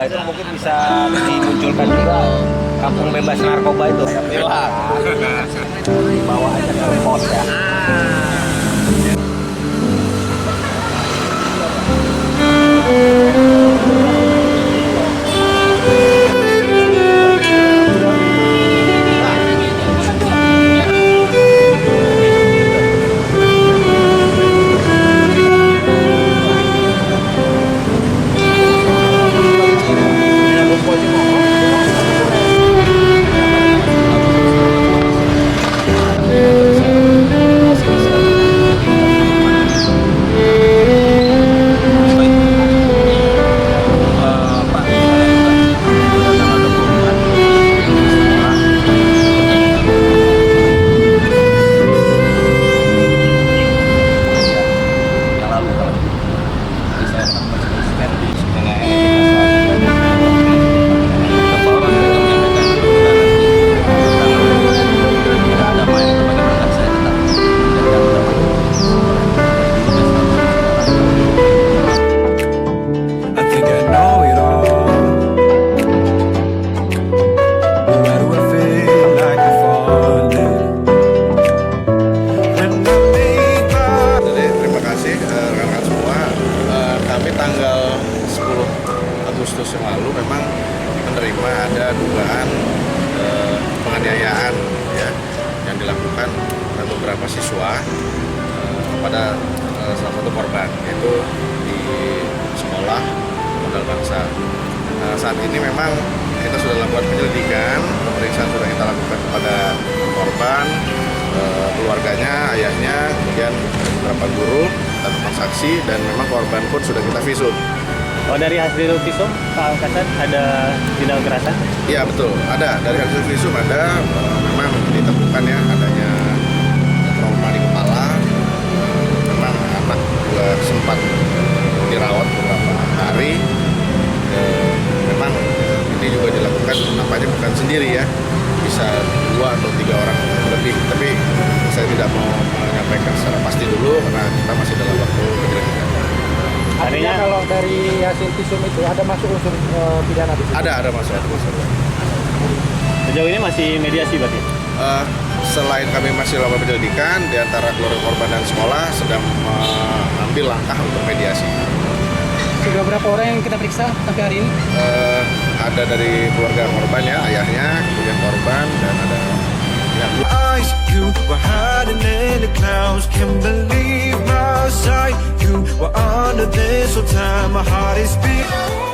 Itu mungkin bisa dimunculkan juga kampung bebas narkoba itu. Bawa aja ke pos ya. Tanggal 10 Agustus yang lalu memang menerima ada dugaan penganiayaan ya, yang dilakukan oleh beberapa siswa pada salah satu korban, yaitu di sekolah Modal Bangsa. Saat ini memang kita sudah lakukan penyelidikan, pemeriksaan sudah kita lakukan kepada korban, keluarganya, ayahnya, kemudian beberapa guru dan saksi, dan memang korban pun sudah kita visum. Oh, dari hasil visum Pak Kasat ada tindak kekerasan? Iya betul, ada dari hasil visum ada, memang ditemukan ya adanya trauma di kepala, memang anak juga sempat dirawat beberapa hari. Memang ini juga dilakukan nampaknya bukan sendiri ya, bisa 2 atau 3 orang lebih, tapi saya tidak mau menyampaikan secara pasti dulu karena kita masih dalam waktu penyelidikan. Artinya kalau dari hasil visum itu ada masuk unsur pidana di situ? Ada masuk. Sejauh ini masih mediasi berarti? Selain kami masih lakukan penyelidikan, di antara keluarga korban dan sekolah sedang mengambil langkah untuk mediasi. Sudah berapa orang yang kita periksa sampai hari ini? Ada dari keluarga korban ya, ayahnya, kemudian korban, dan ada yang eyes, you were hiding in the clouds. Can't believe my sight. You were under this whole time. My heart is beating.